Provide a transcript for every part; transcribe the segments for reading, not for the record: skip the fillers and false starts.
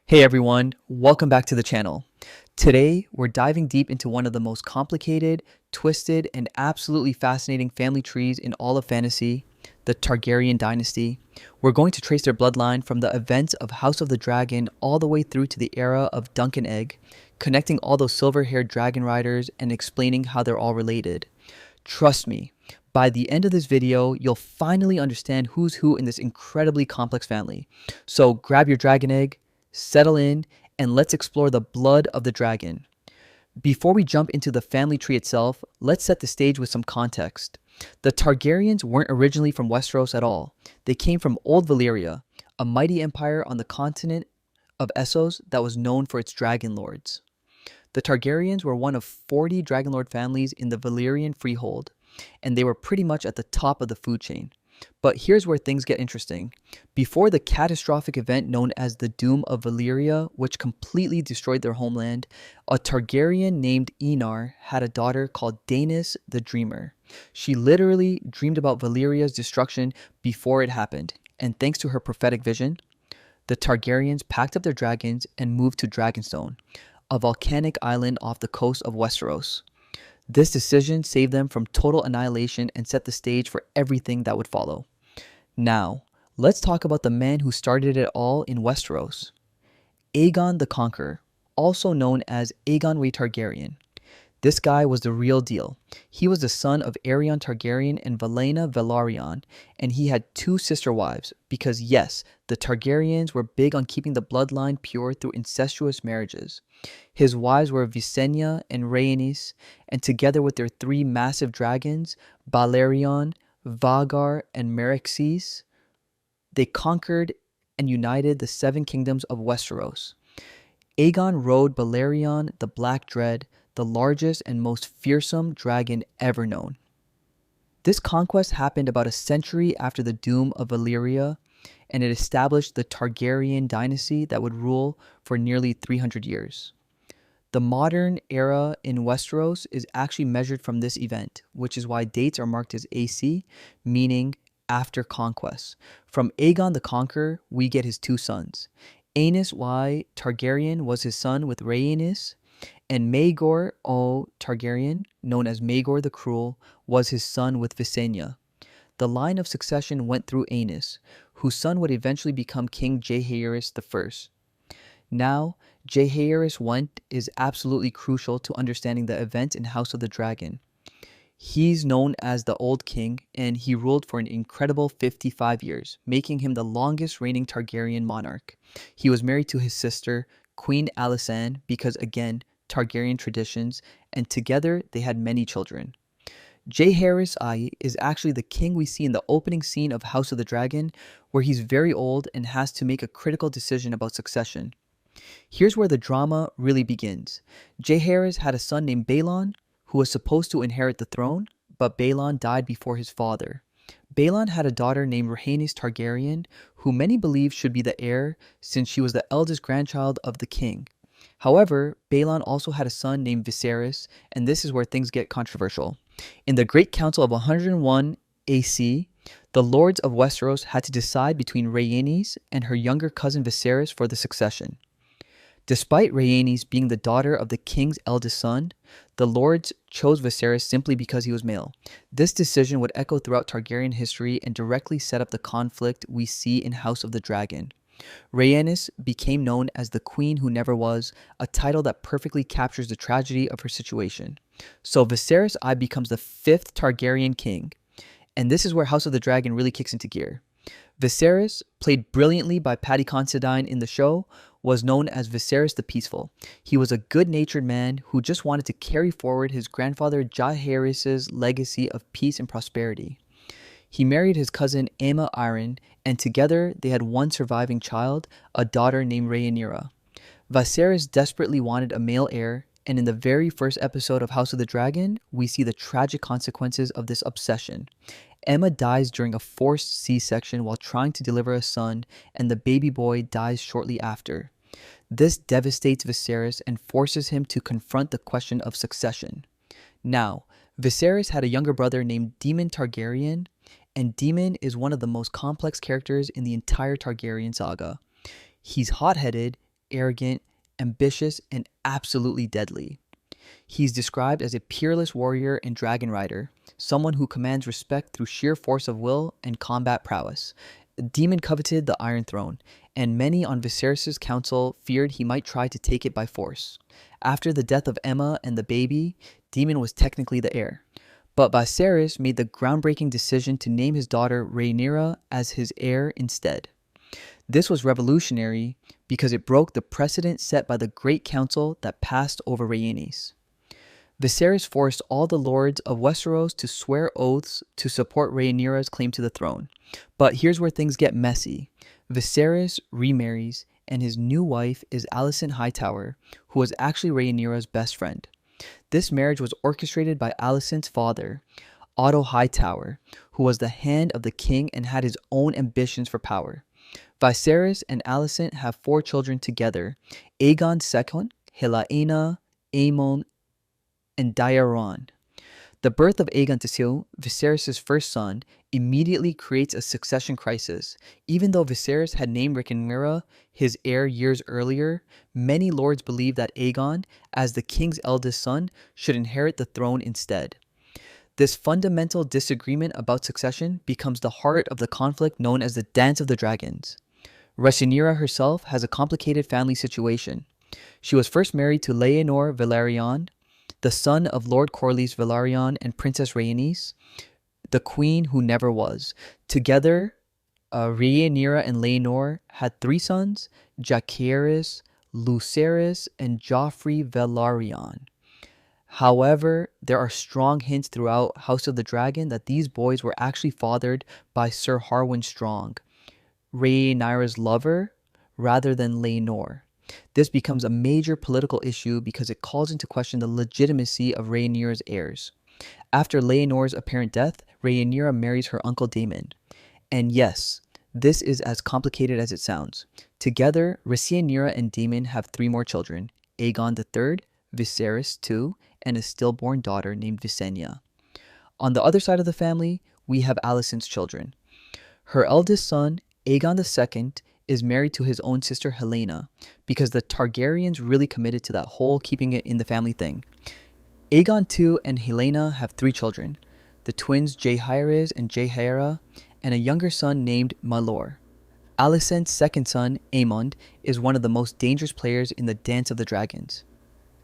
Hey everyone, welcome back to the channel. Today, we're diving deep into one of the most complicated, twisted, and absolutely fascinating family trees in all of fantasy, the Targaryen dynasty. We're going to trace their bloodline from the events of House of the Dragon all the way through to the era of Dunk and Egg, connecting all those silver-haired dragon riders and explaining how they're all related. Trust me, by the end of this video, you'll finally understand who's who in this incredibly complex family. So grab your dragon egg, settle in, and let's explore the blood of the dragon. Before we jump into the family tree itself, let's set the stage with some context. The Targaryens weren't originally from Westeros at all. They came from Old Valyria, a mighty empire on the continent of Essos that was known for its dragon lords. The Targaryens were one of 40 dragonlord families in the Valyrian freehold, and they were pretty much at the top of the food chain. But here's where things get interesting. Before the catastrophic event known as the Doom of Valyria, which completely destroyed their homeland, a Targaryen named Enar had a daughter called Daenerys the Dreamer. She literally dreamed about Valyria's destruction before it happened, and thanks to her prophetic vision, the Targaryens packed up their dragons and moved to Dragonstone, a volcanic island off the coast of Westeros. This decision saved them from total annihilation and set the stage for everything that would follow. Now, let's talk about the man who started it all in Westeros. Aegon the Conqueror, also known as Aegon Targaryen. This guy was the real deal. He was the son of Aerion Targaryen and Valena Velaryon, and he had two sister wives because yes, the Targaryens were big on keeping the bloodline pure through incestuous marriages. His wives were Visenya and Rhaenys, and together with their three massive dragons, Balerion, Vhagar, and Meryxes, they conquered and united the seven kingdoms of Westeros. Aegon rode Balerion the Black Dread, the largest and most fearsome dragon ever known. This conquest happened about a century after the doom of Valyria, and it established the Targaryen dynasty that would rule for nearly 300 years. The modern era in Westeros is actually measured from this event, which is why dates are marked as AC, meaning after conquest. From Aegon the Conqueror, we get his two sons. Aenys Y. Targaryen was his son with Rhaenys, and Maegor O. Targaryen, known as Maegor the Cruel, was his son with Visenya. The line of succession went through Aenys, whose son would eventually become King Jaehaerys I. Now, Jaehaerys I is absolutely crucial to understanding the events in House of the Dragon. He's known as the Old King, and he ruled for an incredible 55 years, making him the longest reigning Targaryen monarch. He was married to his sister, Queen Alicent, because again, Targaryen traditions, and together they had many children. Jaehaerys I is actually the king we see in the opening scene of House of the Dragon, where he's very old and has to make a critical decision about succession. Here's where the drama really begins. Jaehaerys had a son named Balon, who was supposed to inherit the throne, but Balon died before his father. Balon had a daughter named Rhaenys Targaryen, who many believe should be the heir since she was the eldest grandchild of the king. However, Balon also had a son named Viserys, and this is where things get controversial. In the Great Council of 101 AC, the lords of Westeros had to decide between Rhaenys and her younger cousin Viserys for the succession. Despite Rhaenys being the daughter of the king's eldest son, the lords chose Viserys simply because he was male. This decision would echo throughout Targaryen history and directly set up the conflict we see in House of the Dragon. Rhaenys became known as the Queen Who Never Was, a title that perfectly captures the tragedy of her situation. So Viserys I becomes the fifth Targaryen king, and this is where House of the Dragon really kicks into gear. Viserys, played brilliantly by Paddy Considine in the show, was known as Viserys the Peaceful. He was a good-natured man who just wanted to carry forward his grandfather Jaehaerys' legacy of peace and prosperity. He married his cousin Aemma Arryn, and together they had one surviving child, a daughter named Rhaenyra. Viserys desperately wanted a male heir, and in the very first episode of House of the Dragon, we see the tragic consequences of this obsession. Aemma dies during a forced C-section while trying to deliver a son, and the baby boy dies shortly after. This devastates Viserys and forces him to confront the question of succession. Now, Viserys had a younger brother named Daemon Targaryen, and Daemon is one of the most complex characters in the entire Targaryen saga. He's hot-headed, arrogant, ambitious, and absolutely deadly. He's described as a peerless warrior and dragon rider, someone who commands respect through sheer force of will and combat prowess. Daemon coveted the Iron Throne, and many on Viserys' council feared he might try to take it by force. After the death of Aemma and the baby, Daemon was technically the heir. But Viserys made the groundbreaking decision to name his daughter Rhaenyra as his heir instead. This was revolutionary because it broke the precedent set by the Great Council that passed over Rhaenys. Viserys forced all the lords of Westeros to swear oaths to support Rhaenyra's claim to the throne. But here's where things get messy. Viserys remarries, and his new wife is Alicent Hightower, who was actually Rhaenyra's best friend. This marriage was orchestrated by Alicent's father, Otto Hightower, who was the hand of the king and had his own ambitions for power. Viserys and Alicent have 4 children together: Aegon II, Rhaenyra, Aemon, and Daeron. The birth of Aegon II, Viserys' first son, immediately creates a succession crisis. Even though Viserys had named Rhaenyra his heir years earlier, many lords believed that Aegon, as the king's eldest son, should inherit the throne instead. This fundamental disagreement about succession becomes the heart of the conflict known as the Dance of the Dragons. Rhaenyra herself has a complicated family situation. She was first married to Laenor Velaryon, the son of Lord Corlys Velaryon and Princess Rhaenys, the queen who never was. Together, Rhaenyra and Laenor had 3 sons: Jaehaerys, Lucerys, and Joffrey Velaryon. However, there are strong hints throughout House of the Dragon that these boys were actually fathered by Sir Harwin Strong, Rhaenyra's lover, rather than Laenor. This becomes a major political issue because it calls into question the legitimacy of Rhaenyra's heirs. After Laenor's apparent death, Rhaenyra marries her uncle Daemon. And yes, this is as complicated as it sounds. Together, Rhaenyra and Daemon have 3 more children: Aegon III, Viserys II, and a stillborn daughter named Visenya. On the other side of the family, we have Alicent's children. Her eldest son, Aegon II, is married to his own sister Helaena, because the Targaryens really committed to that whole keeping it in the family thing. Aegon II and Helaena have 3 children, the twins Jaehaerys and Jaehaerys, and a younger son named Malor. Alicent's second son, Aemond, is one of the most dangerous players in the Dance of the Dragons.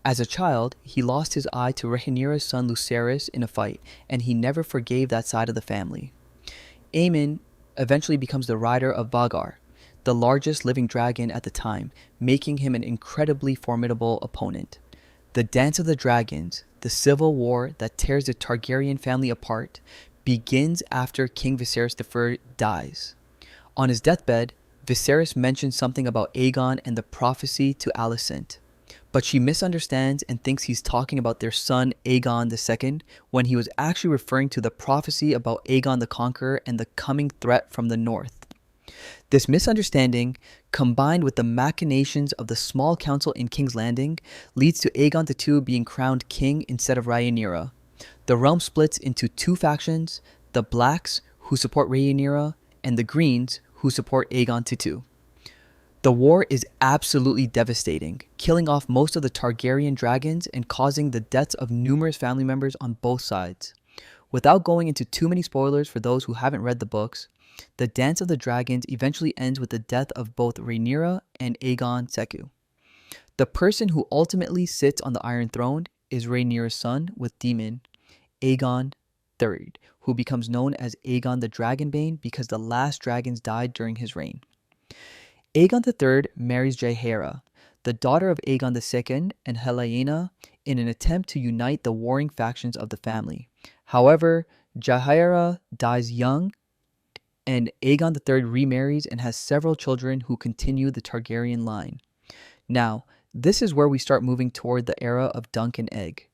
As a child, he lost his eye to Rhaenyra's son Lucerys in a fight, and he never forgave that side of the family. Aemon eventually becomes the rider of Vhagar, the largest living dragon at the time, making him an incredibly formidable opponent. The Dance of the Dragons, the civil war that tears the Targaryen family apart, begins after King Viserys III dies. On his deathbed, Viserys mentions something about Aegon and the prophecy to Alicent, but she misunderstands and thinks he's talking about their son Aegon II when he was actually referring to the prophecy about Aegon the Conqueror and the coming threat from the north. This misunderstanding, combined with the machinations of the small council in King's Landing, leads to Aegon II being crowned king instead of Rhaenyra. The realm splits into 2 factions: the Blacks, who support Rhaenyra, and the Greens, who support Aegon II. The war is absolutely devastating, killing off most of the Targaryen dragons and causing the deaths of numerous family members on both sides. Without going into too many spoilers for those who haven't read the books, the Dance of the Dragons eventually ends with the death of both Rhaenyra and Aegon II. The person who ultimately sits on the Iron Throne is Rhaenyra's son with Daemon, Aegon III, who becomes known as Aegon the Dragonbane because the last dragons died during his reign. Aegon III marries Jaehaerys, the daughter of Aegon II and Helaena, in an attempt to unite the warring factions of the family. However, Jaehaerys dies young, and Aegon III remarries and has several children who continue the Targaryen line. Now, this is where we start moving toward the era of Dunk and Egg.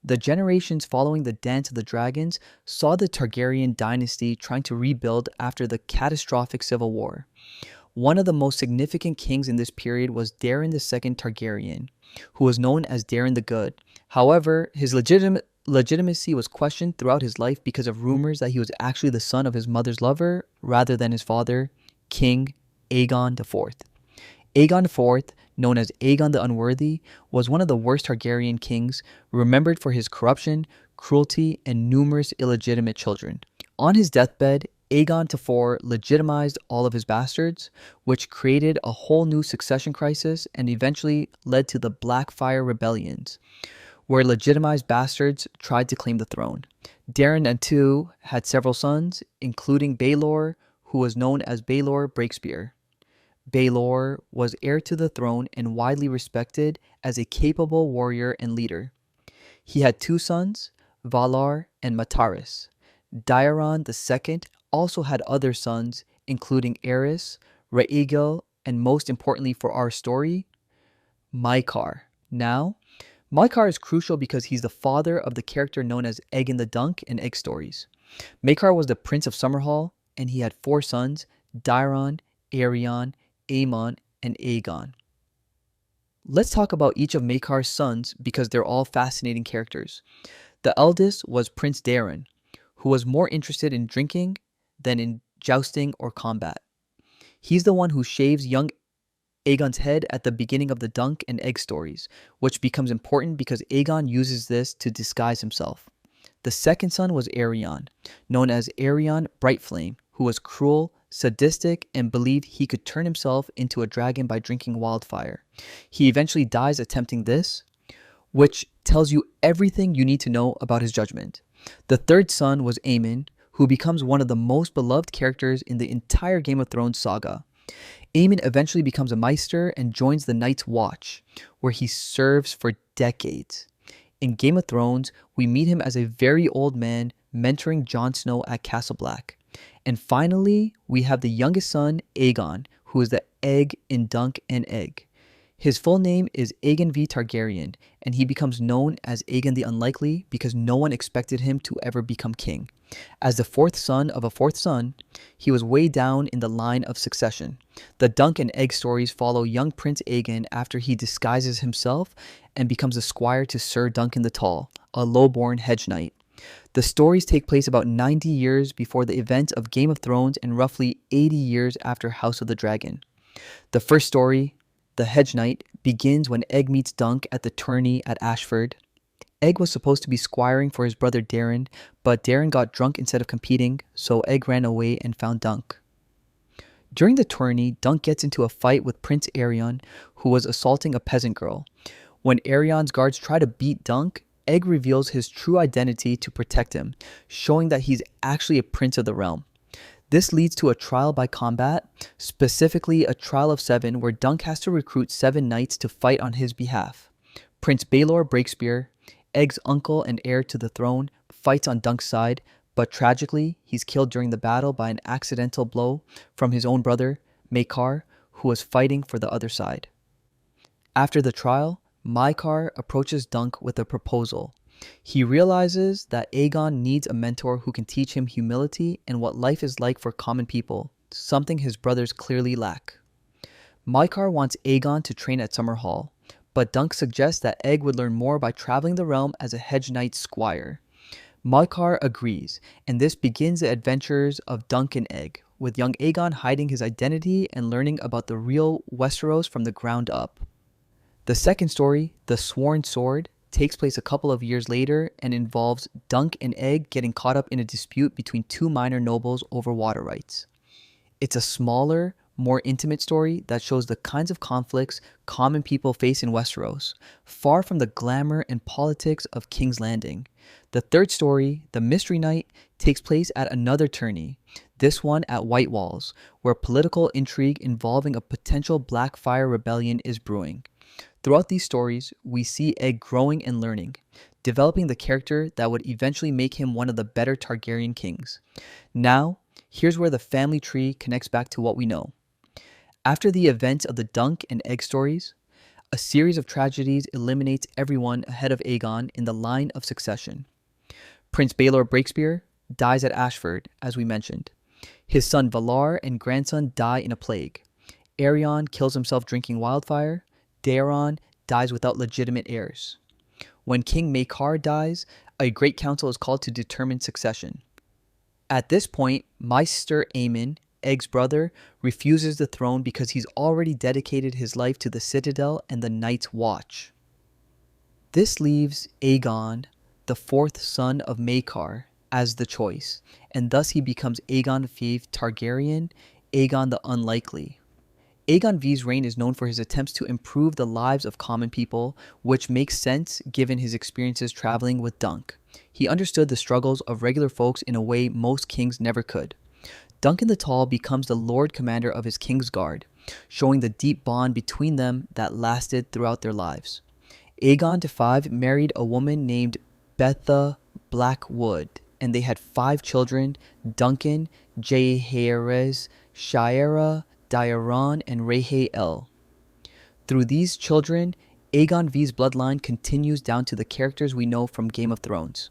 The generations following the Dance of the Dragons saw the Targaryen dynasty trying to rebuild after the catastrophic civil war. One of the most significant kings in this period was Daeron II Targaryen, who was known as Daeron the Good. However, his legitimacy was questioned throughout his life because of rumors that he was actually the son of his mother's lover rather than his father, King Aegon IV. Aegon IV known as Aegon the Unworthy, was one of the worst Targaryen kings, remembered for his corruption, cruelty, and numerous illegitimate children. On his deathbed, Aegon IV legitimized all of his bastards, which created a whole new succession crisis and eventually led to the Blackfyre rebellions, where legitimized bastards tried to claim the throne. Daeron and II had several sons, including Baelor, who was known as Baelor Breakspear. Baelor was heir to the throne and widely respected as a capable warrior and leader. He had two sons, Valar and Mataris. Daeron II also had other sons, including Aerys, Rhaegal, and most importantly for our story, Maekar. Now, Maekar is crucial because he's the father of the character known as Aegon the Dunk in Egg Stories. Maekar was the prince of Summerhall, and he had four sons, Daeron, Aerion, Aemon, and Aegon. Let's talk about each of Maekar's sons because they're all fascinating characters. The eldest was Prince Daeron, who was more interested in drinking than in jousting or combat. He's the one who shaves young Aegon's head at the beginning of the Dunk and Egg Stories, which becomes important because Aegon uses this to disguise himself. The second son was Aerion, known as Aerion Brightflame, who was cruel, sadistic, and believed he could turn himself into a dragon by drinking wildfire. He eventually dies attempting this, which tells you everything you need to know about his judgment. The third son was Aemon, who becomes one of the most beloved characters in the entire Game of Thrones saga. Aemon eventually becomes a Maester and joins the Night's Watch, where he serves for decades. In Game of Thrones, we meet him as a very old man mentoring Jon Snow at Castle Black. And finally, we have the youngest son, Aegon, who is the egg in Dunk and Egg. His full name is Aegon V. Targaryen, and he becomes known as Aegon the Unlikely because no one expected him to ever become king. As the fourth son of a fourth son, he was way down in the line of succession. The Dunk and Egg stories follow young Prince Aegon after he disguises himself and becomes a squire to Sir Duncan the Tall, a low-born hedge knight. The stories take place about 90 years before the events of Game of Thrones and roughly 80 years after House of the Dragon. The first story, The Hedge Knight, begins when Egg meets Dunk at the tourney at Ashford. Egg was supposed to be squiring for his brother Daeron, but Daeron got drunk instead of competing, so Egg ran away and found Dunk. During the tourney, Dunk gets into a fight with Prince Aerion, who was assaulting a peasant girl. When Aerion's guards try to beat Dunk, Egg reveals his true identity to protect him, showing that he's actually a prince of the realm. This leads to a trial by combat, specifically a trial of 7 where Dunk has to recruit 7 knights to fight on his behalf. Prince Baelor Breakspear, Egg's uncle and heir to the throne, fights on Dunk's side, but tragically, he's killed during the battle by an accidental blow from his own brother, Maekar, who was fighting for the other side. After the trial, Maekar approaches Dunk with a proposal. He realizes that Aegon needs a mentor who can teach him humility and what life is like for common people, something his brothers clearly lack. Maekar wants Aegon to train at Summerhall, but Dunk suggests that Egg would learn more by traveling the realm as a hedge knight squire. Maekar agrees, and this begins the adventures of Dunk and Egg, with young Aegon hiding his identity and learning about the real Westeros from the ground up. The second story, The Sworn Sword, takes place a couple of years later and involves Dunk and Egg getting caught up in a dispute between 2 minor nobles over water rights. It's a smaller, more intimate story that shows the kinds of conflicts common people face in Westeros, far from the glamour and politics of King's Landing. The third story, The Mystery Knight, takes place at another tourney, this one at White Walls, where political intrigue involving a potential Blackfyre rebellion is brewing. Throughout these stories, we see Egg growing and learning, developing the character that would eventually make him one of the better Targaryen kings. Now, here's where the family tree connects back to what we know. After the events of the Dunk and Egg stories, a series of tragedies eliminates everyone ahead of Aegon in the line of succession. Prince Baelor Breakspear dies at Ashford, as we mentioned. His son Valar and grandson die in a plague. Aerion kills himself drinking wildfire. Daeron dies without legitimate heirs. When King Maekar dies, a great council is called to determine succession. At this point, Maester Aemon, Egg's brother, refuses the throne because he's already dedicated his life to the Citadel and the Night's Watch. This leaves Aegon, the fourth son of Maekar, as the choice, and thus he becomes Aegon V Targaryen, Aegon the Unlikely. Aegon V's reign is known for his attempts to improve the lives of common people, which makes sense given his experiences traveling with Dunk. He understood the struggles of regular folks in a way most kings never could. Duncan the Tall becomes the Lord Commander of his King's Guard, showing the deep bond between them that lasted throughout their lives. Aegon V married a woman named Betha Blackwood, and they had 5 children: Duncan, Jaehaerys, Rhaenyra, Daeron, and Rhaenyra. Through these children, Aegon V's bloodline continues down to the characters we know from Game of Thrones.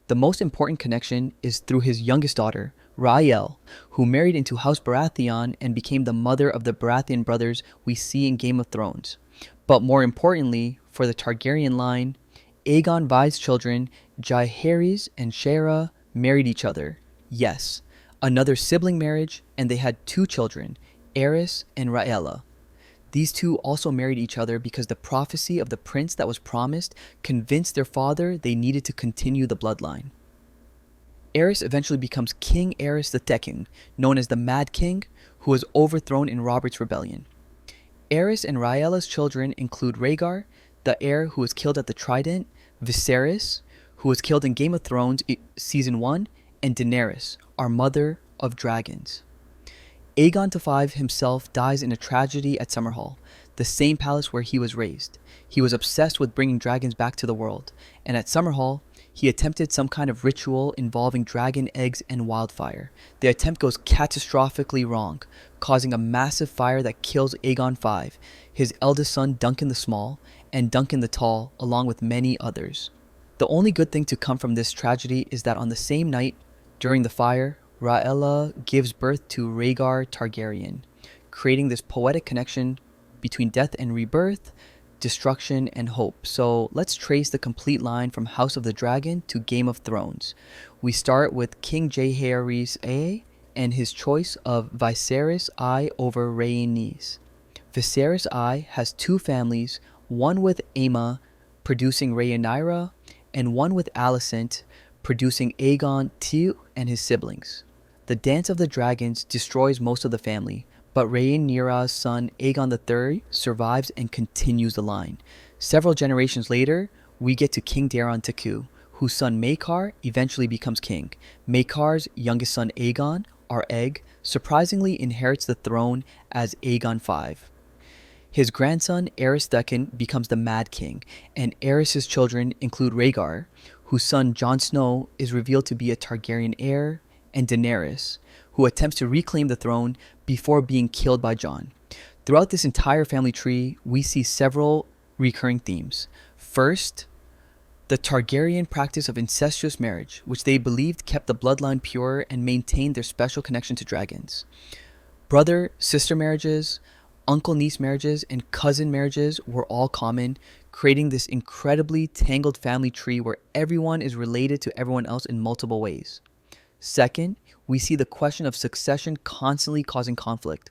The most important connection is through his youngest daughter, Rhaenyra, who married into House Baratheon and became the mother of the Baratheon brothers we see in Game of Thrones. But more importantly, for the Targaryen line, Aegon V's children, Jaehaerys and Rhaenyra, married each other. Yes, another sibling marriage, and they had 2 children, Aerys and Rhaenyra. These two also married each other because the prophecy of the prince that was promised convinced their father they needed to continue the bloodline. Aerys eventually becomes King Aerys II, known as the Mad King, who was overthrown in Robert's Rebellion. Aerys and Rhaenyra's children include Rhaegar, the heir who was killed at the Trident, Viserys, who was killed in Game of Thrones Season 1, and Daenerys, our mother of dragons. Aegon V himself dies in a tragedy at Summerhall, the same palace where he was raised. He was obsessed with bringing dragons back to the world, and at Summerhall, he attempted some kind of ritual involving dragon eggs and wildfire. The attempt goes catastrophically wrong, causing a massive fire that kills Aegon V, his eldest son Duncan the Small, and Duncan the Tall, along with many others. The only good thing to come from this tragedy is that on the same night, during the fire, Rhaenyra gives birth to Rhaegar Targaryen, creating this poetic connection between death and rebirth, destruction and hope. So let's trace the complete line from House of the Dragon to Game of Thrones. We start with King Jaehaerys A and his choice of Viserys I over Rhaenys. Viserys I has 2 families, one with Aemma, producing Rhaenyra, and one with Alicent, producing Aegon II and his siblings. The Dance of the Dragons destroys most of the family, but Rhaenyra's son Aegon III survives and continues the line. Several generations later, we get to King Daeron II, whose son Maekar eventually becomes king. Maekar's youngest son Aegon, our Egg, surprisingly inherits the throne as Aegon V. His grandson Aerys II becomes the Mad King, and Aerys' children include Rhaegar, whose son Jon Snow is revealed to be a Targaryen heir, and Daenerys, who attempts to reclaim the throne before being killed by Jon. Throughout this entire family tree, we see several recurring themes. First, the Targaryen practice of incestuous marriage, which they believed kept the bloodline pure and maintained their special connection to dragons. Brother-sister marriages, uncle-niece marriages, and cousin marriages were all common, creating this incredibly tangled family tree where everyone is related to everyone else in multiple ways. Second, we see the question of succession constantly causing conflict.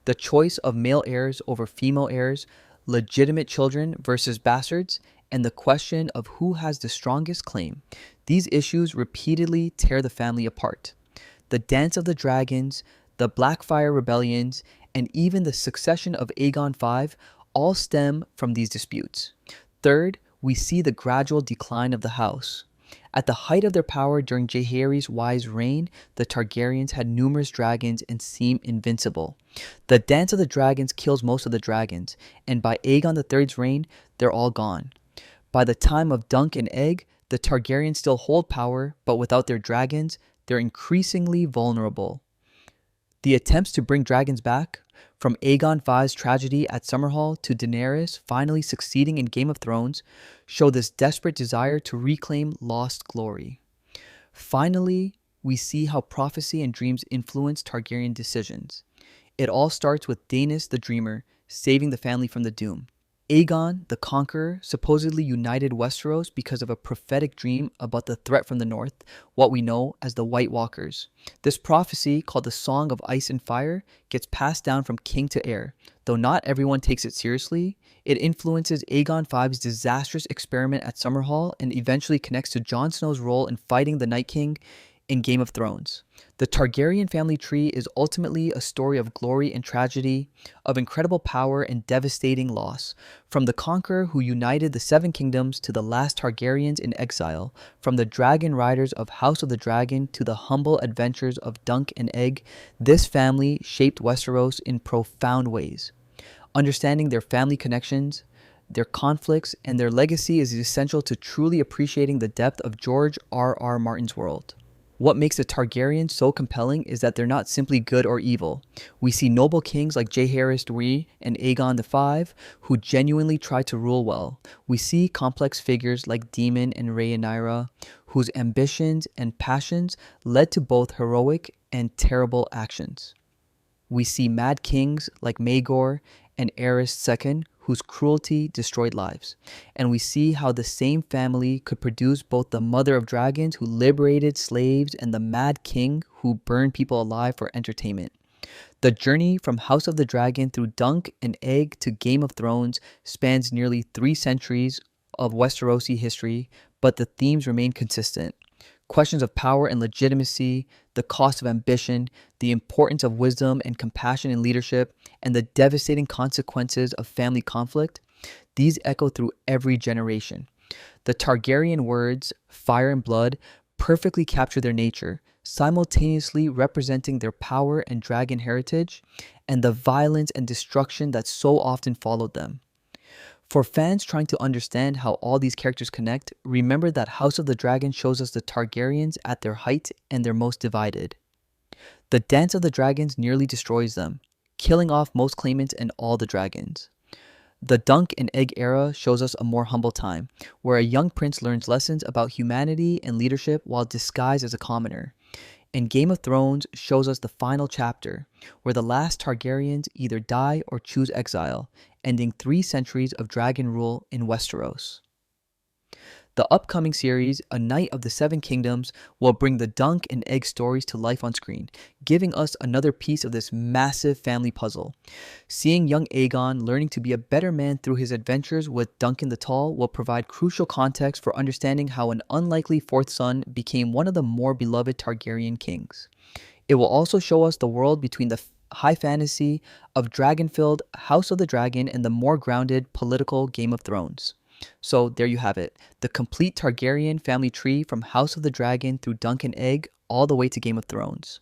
The choice of male heirs over female heirs, legitimate children versus bastards, and the question of who has the strongest claim. These issues repeatedly tear the family apart. The Dance of the Dragons, the Blackfyre rebellions, and even the succession of Aegon V all stem from these disputes. Third, we see the gradual decline of the house. At the height of their power during Jaehaerys' wise reign, the Targaryens had numerous dragons and seemed invincible. The Dance of the Dragons kills most of the dragons, and by Aegon III's reign, they're all gone. By the time of Dunk and Egg, the Targaryens still hold power, but without their dragons, they're increasingly vulnerable. The attempts to bring dragons back, from Aegon V's tragedy at Summerhall to Daenerys finally succeeding in Game of Thrones, show this desperate desire to reclaim lost glory. Finally, we see how prophecy and dreams influence Targaryen decisions. It all starts with Daenerys the Dreamer saving the family from the doom. Aegon, the Conqueror, supposedly united Westeros because of a prophetic dream about the threat from the north, what we know as the White Walkers. This prophecy, called the Song of Ice and Fire, gets passed down from king to heir. Though not everyone takes it seriously, it influences Aegon V's disastrous experiment at Summerhall and eventually connects to Jon Snow's role in fighting the Night King in Game of Thrones. The Targaryen family tree is ultimately a story of glory and tragedy, of incredible power and devastating loss. From the conqueror who united the Seven Kingdoms to the last Targaryens in exile, from the dragon riders of House of the Dragon to the humble adventures of Dunk and Egg, this family shaped Westeros in profound ways. Understanding their family connections, their conflicts, and their legacy is essential to truly appreciating the depth of George R.R. Martin's world. What makes the Targaryens so compelling is that they're not simply good or evil. We see noble kings like Jaehaerys and Aegon V who genuinely try to rule well. We see complex figures like Daemon and Rhaenyra whose ambitions and passions led to both heroic and terrible actions. We see mad kings like Maekar and Aerys II whose cruelty destroyed lives. And we see how the same family could produce both the Mother of Dragons who liberated slaves and the Mad King who burned people alive for entertainment. The journey from House of the Dragon through Dunk and Egg to Game of Thrones spans nearly 3 centuries of Westerosi history, but the themes remain consistent. Questions of power and legitimacy, the cost of ambition, the importance of wisdom and compassion in leadership, and the devastating consequences of family conflict, these echo through every generation. The Targaryen words, fire and blood, perfectly capture their nature, simultaneously representing their power and dragon heritage, and the violence and destruction that so often followed them. For fans trying to understand how all these characters connect, remember that House of the Dragon shows us the Targaryens at their height and their most divided. The Dance of the Dragons nearly destroys them, killing off most claimants and all the dragons. The Dunk and Egg era shows us a more humble time, where a young prince learns lessons about humanity and leadership while disguised as a commoner. And Game of Thrones shows us the final chapter, where the last Targaryens either die or choose exile, ending 3 centuries of dragon rule in Westeros. The upcoming series, A Knight of the Seven Kingdoms, will bring the Dunk and Egg stories to life on screen, giving us another piece of this massive family puzzle. Seeing young Aegon learning to be a better man through his adventures with Duncan the Tall will provide crucial context for understanding how an unlikely 4th son became one of the more beloved Targaryen kings. It will also show us the world between the high fantasy of dragon-filled House of the Dragon and the more grounded political Game of Thrones. So there you have it, the complete Targaryen family tree from House of the Dragon through Dunk and Egg all the way to Game of Thrones.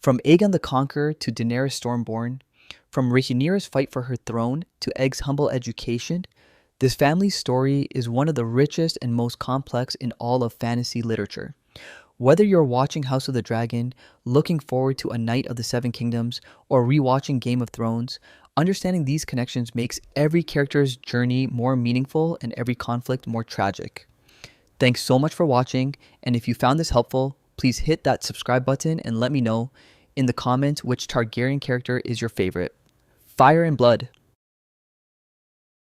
From Aegon the Conqueror to Daenerys Stormborn, from Rhaenyra's fight for her throne to Egg's humble education, this family's story is one of the richest and most complex in all of fantasy literature. Whether you're watching House of the Dragon, looking forward to A Knight of the Seven Kingdoms, or rewatching Game of Thrones, understanding these connections makes every character's journey more meaningful and every conflict more tragic. Thanks so much for watching, and if you found this helpful, please hit that subscribe button and let me know in the comments which Targaryen character is your favorite. Fire and blood!